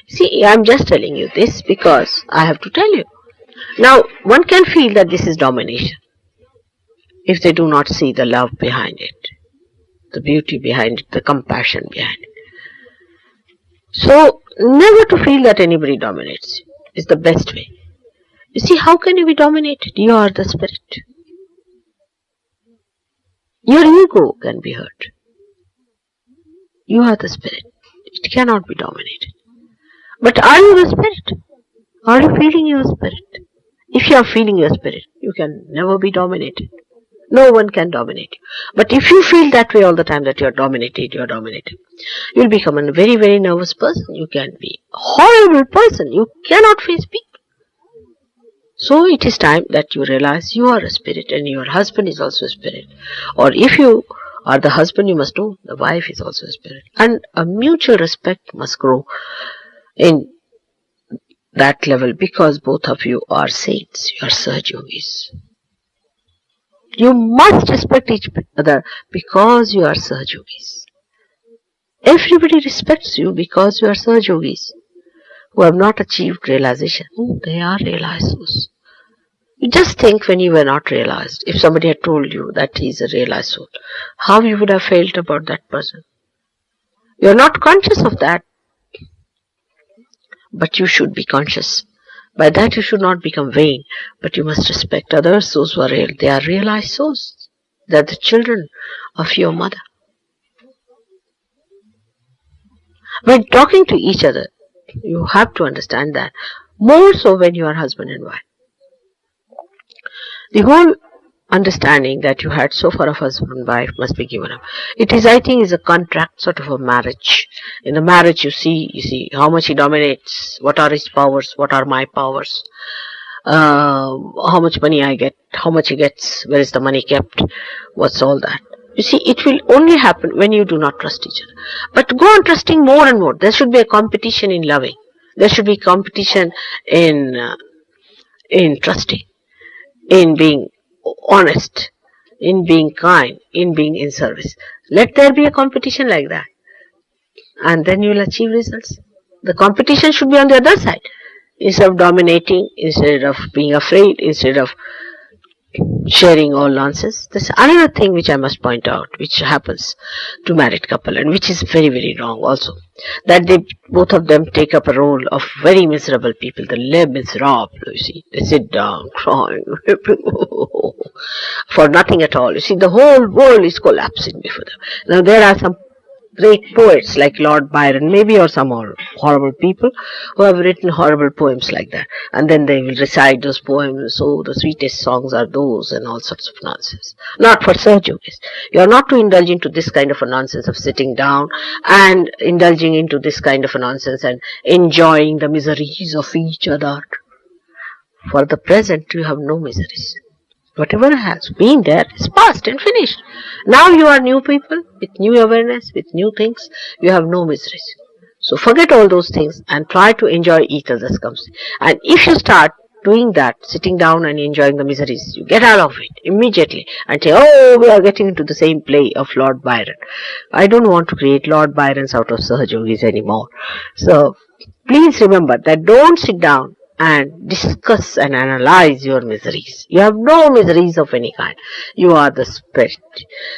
See, I am just telling you this because I have to tell you. Now, one can feel that this is domination if they do not see the love behind it, the beauty behind it, the compassion behind it. So, never to feel that anybody dominates you is the best way. You see, how can you be dominated? You are the spirit. Your ego can be hurt. You are the spirit. It cannot be dominated. But are you the spirit? Are you feeling your spirit? If you are feeling your spirit, you can never be dominated. No one can dominate you. But if you feel that way all the time, that you are dominated, you will become a very, very nervous person. You can be a horrible person. You cannot face people. So it is time that you realize you are a spirit and your husband is also a spirit. Or if you are the husband, you must know the wife is also a spirit. And a mutual respect must grow in that level because both of you are saints, you are Sahaj Yogis. You must respect each other because you are Sahaj Yogis. Everybody respects you because you are Sahaj Yogis who have not achieved realization. Oh, they are realized souls. You just think when you were not realized, if somebody had told you that he is a realized soul, how you would have felt about that person. You are not conscious of that, but you should be conscious. By that you should not become vain, but you must respect others, those who are real. They are realized souls. They are the children of your mother. When talking to each other, you have to understand that. More so when you are husband and wife. The whole understanding that you had so far of husband and wife must be given up. It is, I think, is a contract, sort of a marriage. In the marriage, you see how much he dominates, what are his powers, what are my powers, how much money I get, how much he gets, where is the money kept, what's all that. You see, it will only happen when you do not trust each other. But go on trusting more and more. There should be a competition in loving. There should be competition in trusting, in being honest, in being kind, in being in service. Let there be a competition like that, and then you will achieve results. The competition should be on the other side. Instead of dominating, instead of being afraid, instead of sharing all nonsense. There's another thing which I must point out, which happens to married couple, and which is very, very wrong also. That they both of them take up a role of very miserable people. The les miserables, you see. They sit down, crying, for nothing at all. You see, the whole world is collapsing before them. Now there are some great poets like Lord Byron, maybe, or some horrible people who have written horrible poems like that. And then they will recite those poems, oh, the sweetest songs are those, and all sorts of nonsense. Not for Sahaj Yogis. You are not to indulge into this kind of a nonsense of sitting down and indulging into this kind of a nonsense and enjoying the miseries of each other. For the present, you have no miseries. Whatever has been there is past and finished. Now you are new people with new awareness, with new things. You have no miseries. So forget all those things and try to enjoy each other's company. And if you start doing that, sitting down and enjoying the miseries, you get out of it immediately and say, oh, we are getting into the same play of Lord Byron. I don't want to create Lord Byrons out of Sahaj Yogis anymore. So please remember that don't sit down and discuss and analyze your miseries. You have no miseries of any kind. You are the spirit.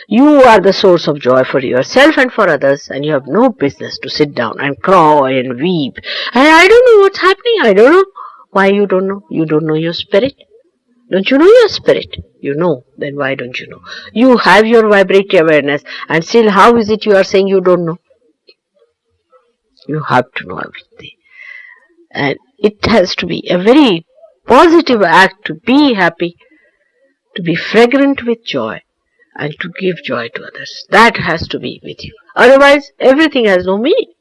You are the source of joy for yourself and for others, and you have no business to sit down and cry and weep. And I don't know what's happening. I don't know. Why you don't know? You don't know your spirit. Don't you know your spirit? You know. Then why don't you know? You have your vibratory awareness, and still how is it you are saying you don't know? You have to know everything. And it has to be a very positive act to be happy, to be fragrant with joy, and to give joy to others. That has to be with you. Otherwise, everything has no meaning.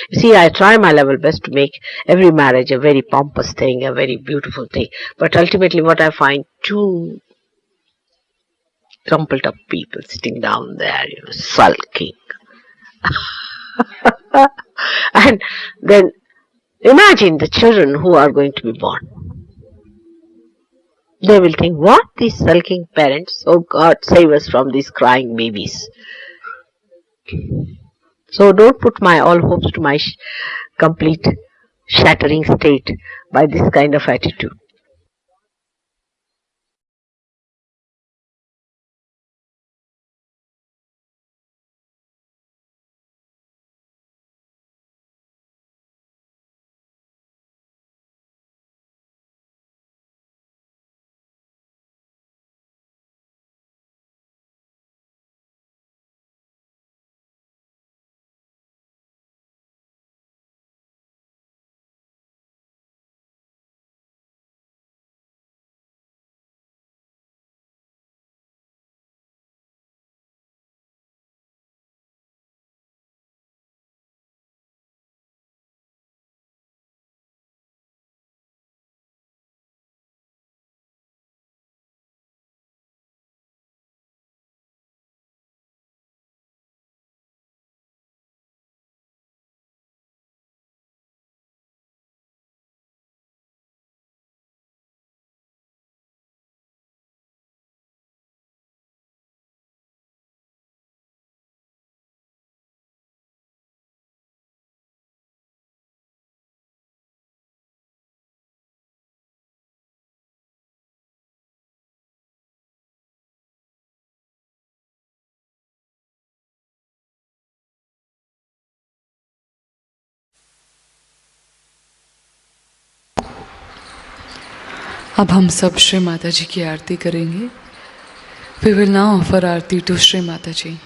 You see, I try my level best to make every marriage a very pompous thing, a very beautiful thing. But ultimately what I find, two crumpled up people sitting down there, sulking. And then imagine the children who are going to be born. They will think, what? These sulking parents? Oh God, save us from these crying babies. So don't put my all hopes to my complete shattering state by this kind of attitude. अब हम सब श्री माता जी की आरती करेंगे. We will now offer Aarti to Shri Mata जी.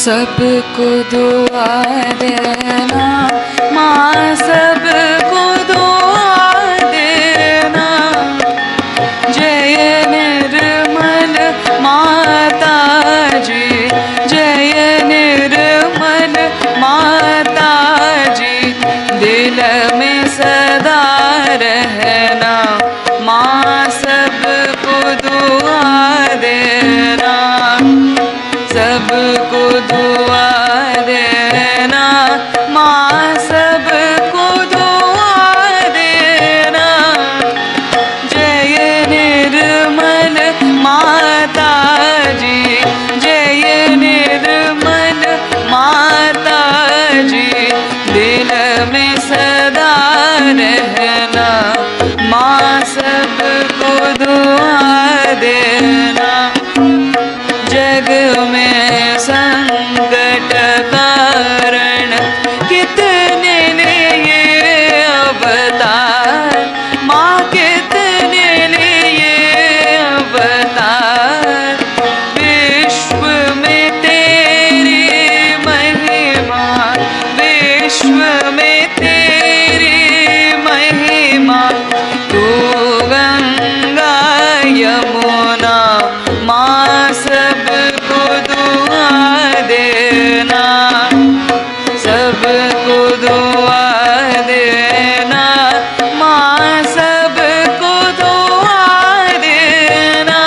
सबको दुआ देना माँ, सबको दुआ देना. जय निर्मल माता जी, जय निर्मल माता जी. दिल में सदा रहना माँ, सबको दुआ देना. सबको दुआ देना माँ, सबको दुआ देना. जय निर्मल माता जी, जय निर्मल माता जी. दिल में सदा रहना माँ, सबको दुआ देना. जग में संकट कारण कितने लिए अवतार माँ, कितने लिए अवतार. विश्व में तेरी महिमा, विश्व में तेरी महिमा. तू गंगा यमुना माँ, सबको दुआ देना. सबको दुआ देना माँ, सबको दुआ देना.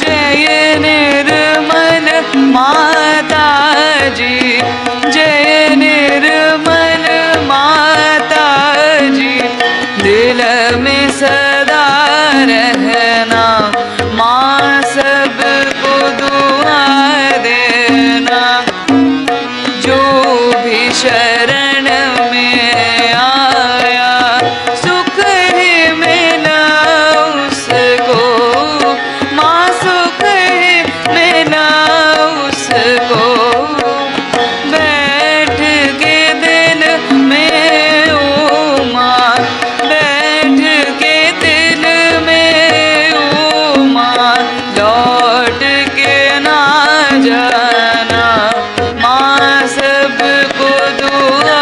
जय निर्मल माता जी, जय निर्मल माता जी. दिल में सदा रहना माँ, सबको दुआ देना. जो भी शरण में आया सुख ही मिला उसको माँ, सुख ही मिला उसको. बैठ के दिल में ओ माँ, बैठ के दिल में ओ माँ. लौट के ना जाना माँ, सबको दुआ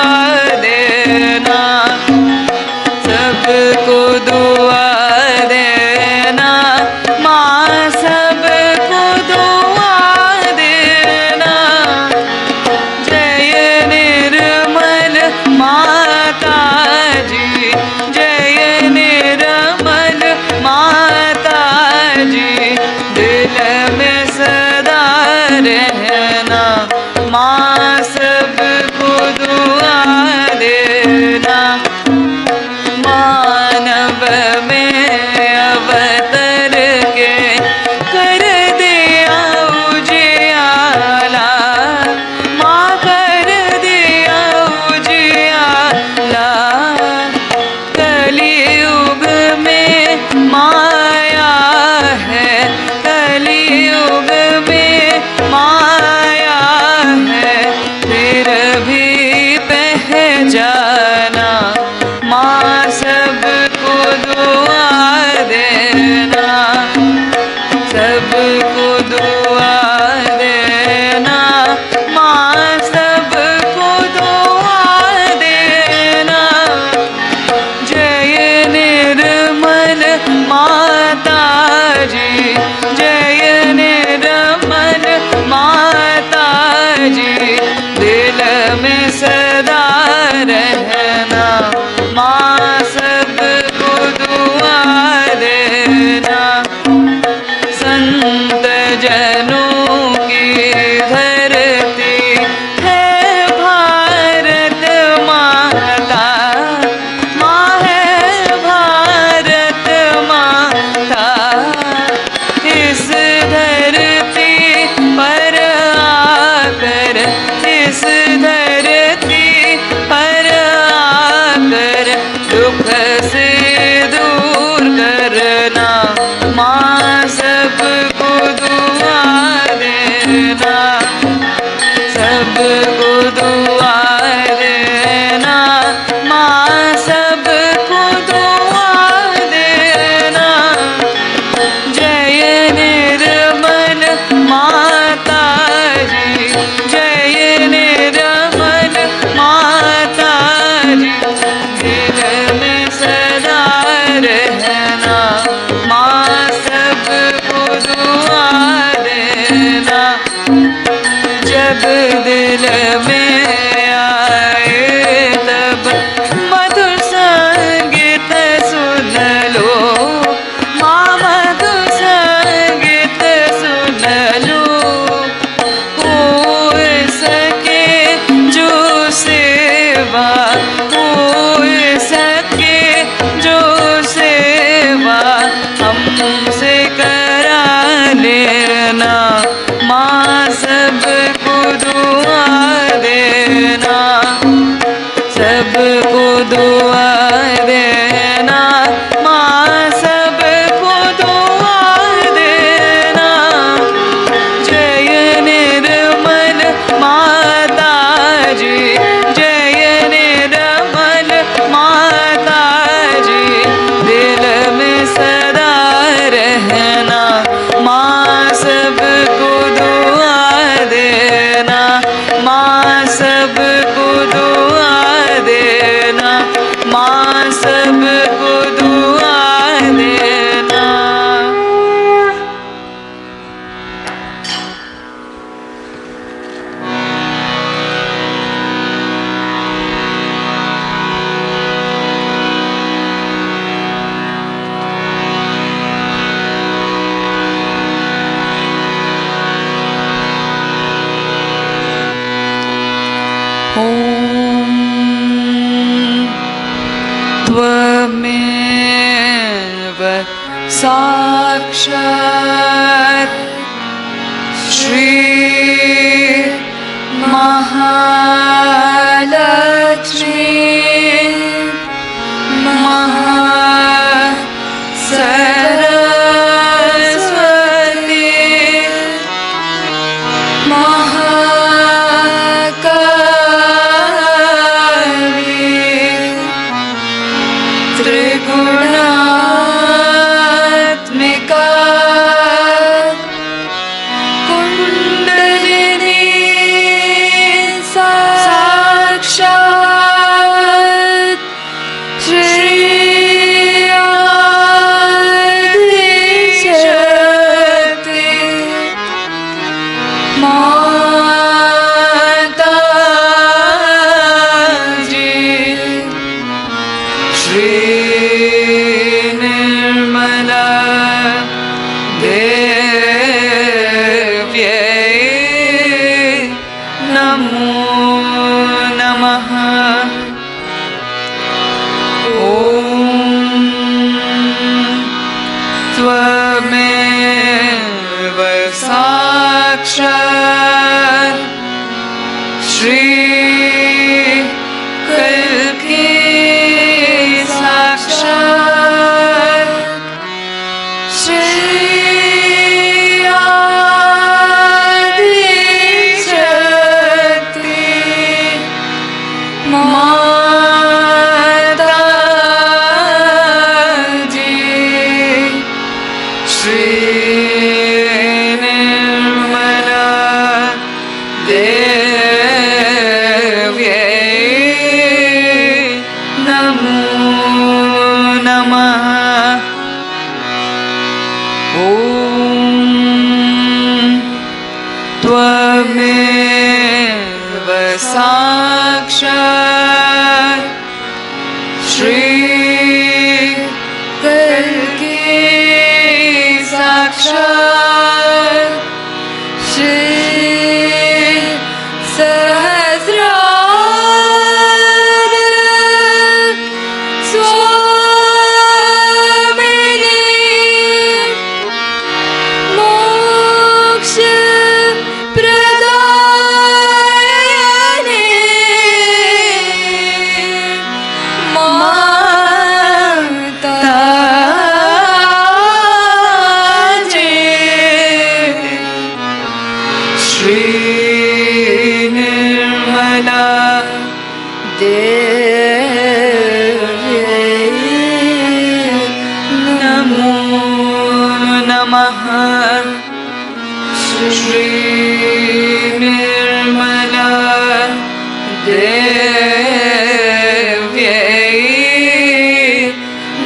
साक्षात् श्री महालक्ष्मी सरस्वती महाकाली त्रिगुणात्मिका कुंडलिनी साक्षात् श्री साक्षात् श्री कल्की साक्षात् श्री आदिशक्ति माता जी श्री साक्षात् श्री कल्की साक्षात् श्री सहस्रार स्वामिनी मोक्ष श्री निर्मला देव्यै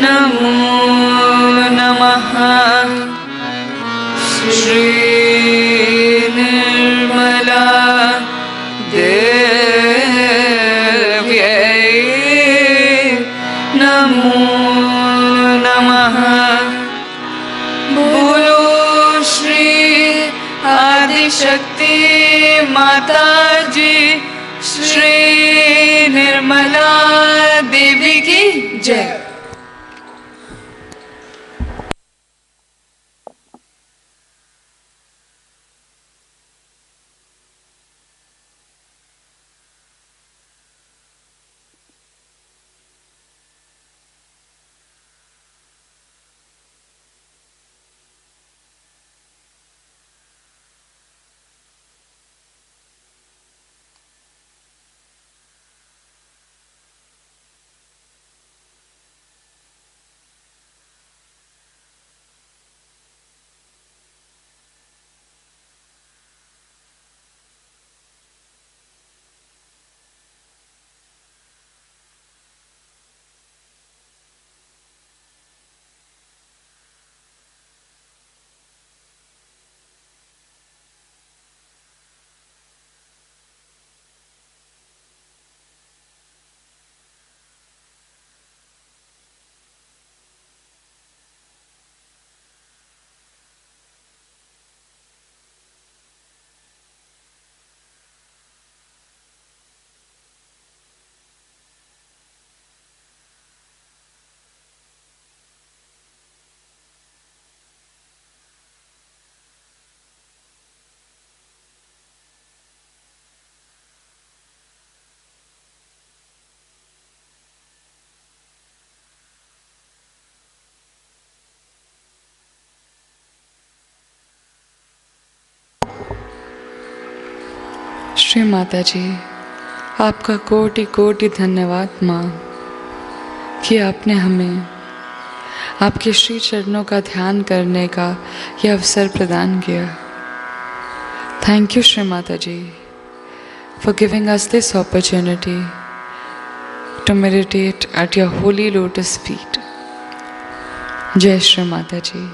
नमो नमः श्री निर्मला देव्यै नमो नमः बोलो श्री आदिशक्ति माता जी श्री निर्मला देवी की जय। श्री माता जी, आपका कोटि कोटि धन्यवाद माँ कि आपने हमें आपके श्री चरणों का ध्यान करने का यह अवसर प्रदान किया। Thank you Shri Mata ji for giving us this opportunity to meditate at your holy lotus feet. Jai Shri Mata Ji.